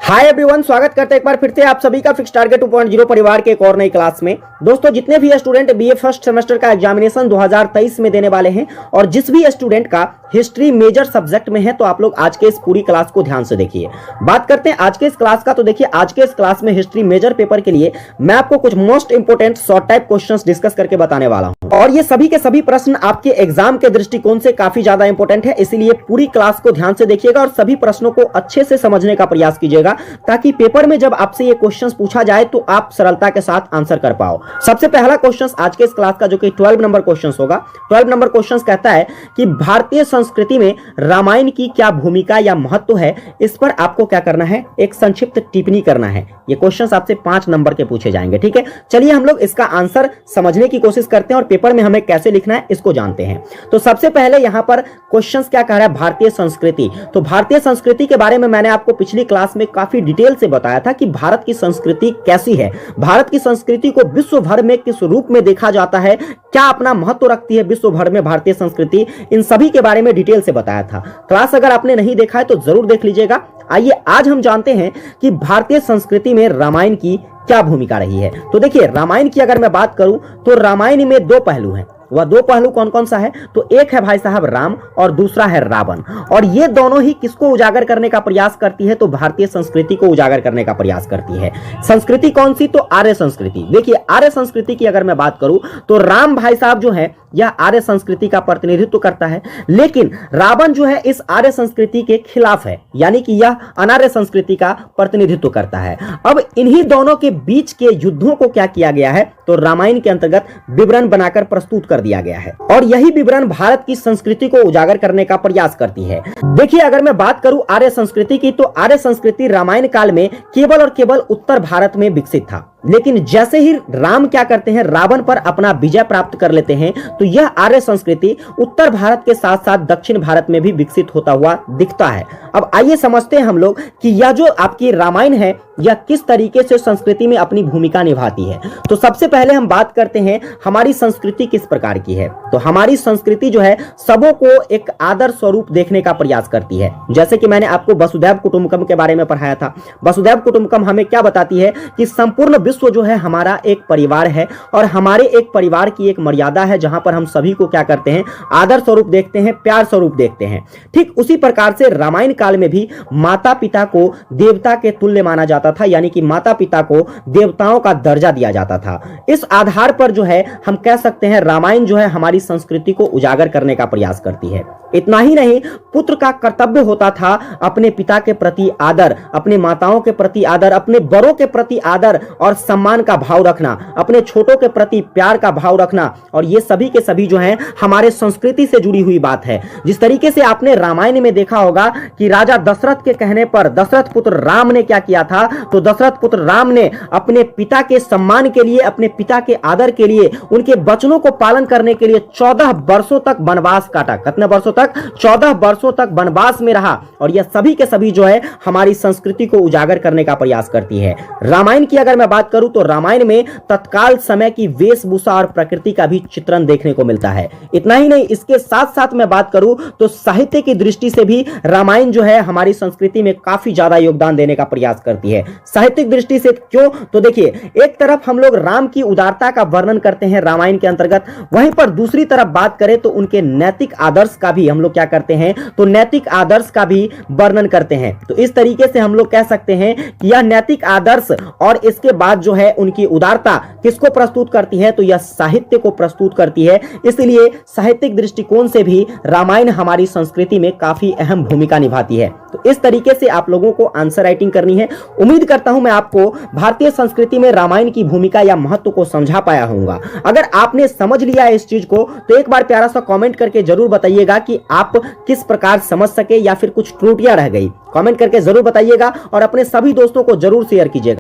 Hi everyone, स्वागत करते हैं एक बार फिर से आप सभी का फिक्स टारगेट 2.0 परिवार के एक और नई क्लास में। दोस्तों, जितने भी स्टूडेंट बीए फर्स्ट सेमेस्टर का एग्जामिनेशन 2023 में देने वाले हैं और जिस भी स्टूडेंट का हिस्ट्री मेजर सब्जेक्ट में है, तो आप लोग आज के इस पूरी क्लास को ध्यान से देखिए। बात करते हैं आज के इस क्लास का। तो देखिए, आज के इस क्लास में हिस्ट्री मेजर पेपर के लिए मैं आपको कुछ most important short type questions discuss करके बताने वाला हूं और ये सभी के सभी प्रश्न आपके एग्जाम के दृष्टिकोण से काफी ज्यादा इंपॉर्टेंट है। इसीलिए पूरी क्लास को ध्यान से देखिएगा और सभी प्रश्नों को अच्छे से समझने का प्रयास कीजिएगा, ताकि पेपर में जब आपसे ये क्वेश्चंस पूछा जाए तो आप सरलता के साथ आंसर कर पाओ। सबसे पहला क्वेश्चन आज के इस क्लास का, जो कि 12 नंबर क्वेश्चन होगा। 12 नंबर क्वेश्चन कहता है कि भारतीय संस्कृति में रामायण की क्या भूमिका या महत्व है। इस पर आपको क्या करना है, एक संक्षिप्त टिप्पणी करना है। ये क्वेश्चंस आपसे 5 नंबर के पूछे जाएंगे, ठीक है। चलिए हम लोग इसका आंसर समझने की कोशिश करते हैं और पेपर में हमें कैसे लिखना है इसको जानते हैं। तो सबसे पहले यहां पर क्वेश्चंस क्या कह रहा है, भारतीय संस्कृति। तो भारतीय संस्कृति के बारे में मैंने आपको पिछली क्लास में काफी डिटेल से बताया था कि भारत की संस्कृति कैसी है, भारत की संस्कृति को विश्व भर में किस रूप में देखा जाता है, क्या अपना महत्व रखती है विश्व भर में भारतीय संस्कृति, इन सभी के बारे में डिटेल से बताया था। क्लास अगर आपने नहीं देखा है तो जरूर देख लीजिएगा। आइए आज हम जानते हैं कि भारतीय संस्कृति में रामायण की क्या भूमिका रही है। तो देखिए, रामायण की अगर मैं बात करूं तो रामायण में 2 पहलू हैं। वह 2 पहलू कौन कौन सा है, तो एक है भाई साहब राम और दूसरा है रावण। और ये दोनों ही किसको उजागर करने का प्रयास करती है, तो भारतीय संस्कृति को उजागर करने का प्रयास करती है। संस्कृति कौन सी, तो आर्य संस्कृति। देखिए, आर्य संस्कृति की अगर मैं बात करूं तो राम भाई साहब जो है यह आर्य संस्कृति का प्रतिनिधित्व करता है, लेकिन रावण जो है इस आर्य संस्कृति के खिलाफ है, यानी कि यह अनार्य संस्कृति का प्रतिनिधित्व करता है। अब इन्हीं दोनों के बीच के युद्धों को क्या किया गया है, तो रामायण के अंतर्गत विवरण बनाकर प्रस्तुत कर दिया गया है और यही विवरण भारत की संस्कृति को उजागर करने का प्रयास करती है। देखिए, अगर मैं बात करूं आर्य संस्कृति की, तो आर्य संस्कृति रामायण काल में केवल और केवल उत्तर भारत में विकसित था, लेकिन जैसे ही राम क्या करते हैं, रावण पर अपना विजय प्राप्त कर लेते हैं, तो यह आर्य संस्कृति उत्तर भारत के साथ साथ दक्षिण भारत में भी विकसित होता हुआ दिखता है। अब आइए समझते हैं हम लोग कि यह जो आपकी रामायण है यह किस तरीके से संस्कृति में अपनी भूमिका निभाती है। तो सबसे पहले हम बात करते हैं हमारी संस्कृति किस प्रकार की है। तो हमारी संस्कृति जो है सबों को एक आदर स्वरूप देखने का प्रयास करती है। जैसे कि मैंने आपको वसुधैव कुटुंबकम के बारे में पढ़ाया था। वसुधैव कुटुंबकम हमें क्या बताती है कि संपूर्ण विश्व जो है हमारा एक परिवार है और हमारे एक परिवार की एक मर्यादा है, जहां पर हम सभी को क्या करते हैं, आदर स्वरूप देखते हैं, प्यार स्वरूप देखते हैं। ठीक उसी प्रकार से रामायण काल में भी माता पिता को देवता के तुल्य माना जाता था, यानी कि माता पिता को देवताओं का दर्जा दिया जाता था। इस आधार पर जो है हम कह सकते हैं रामायण जो है हमारी संस्कृति को उजागर करने का प्रयास करती है। इतना ही नहीं, पुत्र का कर्तव्य होता था अपने पिता के प्रति आदर, अपने माताओं के प्रति आदर, अपने बड़ों के प्रति आदर और सम्मान का भाव रखना, अपने छोटों के प्रति प्यार का भाव रखना। और ये सभी के सभी जो है हमारे संस्कृति से जुड़ी हुई बात है। जिस तरीके से आपने रामायण में देखा होगा कि राजा दशरथ के कहने पर दशरथ पुत्र राम ने क्या किया था, तो दशरथ पुत्र राम ने अपने पिता के सम्मान के लिए, अपने पिता के आदर के लिए, उनके वचनों को पालन करने के लिए 14 वर्षों तक वनवास काटा। कितने वर्षों तक, 14 वर्षों तक वनवास में रहा। और यह सभी के सभी जो है हमारी संस्कृति को उजागर करने का प्रयास करती है। रामायण की अगर मैं बात करूं तो रामायण में तत्काल समय की वेशभूषा और प्रकृति का भी चित्रण देखने को मिलता है। इतना ही नहीं, इसके साथ साथ मैं बात करूं तो साहित्य की दृष्टि से भी रामायण जो है हमारी संस्कृति में काफी ज्यादा योगदान देने का प्रयास करती है। साहित्यिक दृष्टि से क्यों, तो देखिए, एक तरफ हम लोग राम की उदारता का वर्णन करते हैं रामायण के अंतर्गत, वहीं पर दूसरी तरफ बात करें तो उनके नैतिक आदर्श का भी हम लोग क्या करते हैं, तो नैतिक आदर्श का भी वर्णन करते हैं। तो इस तरीके से हम लोग कह सकते हैं कि यह नैतिक आदर्श और इसके बाद जो है उनकी उदारता किसको प्रस्तुत करती है, तो यह साहित्य को प्रस्तुत करती है। इसलिए साहित्यिक दृष्टिकोण से भी रामायण हमारी संस्कृति में काफी अहम भूमिका निभाती है। तो इस तरीके से आप लोगों को आंसर राइटिंग करनी है। उम्मीद करता हूं मैं आपको भारतीय संस्कृति में रामायण की भूमिका या महत्व को समझा पाया होऊंगा। अगर आपने समझ लिया है इस चीज को, तो एक बार प्यारा सा कमेंट करके जरूर बताइएगा कि आप किस प्रकार समझ सके या फिर कुछ त्रुटियां रह गई। कमेंट करके जरूर बताइएगा और अपने सभी दोस्तों को जरूर शेयर कीजिएगा।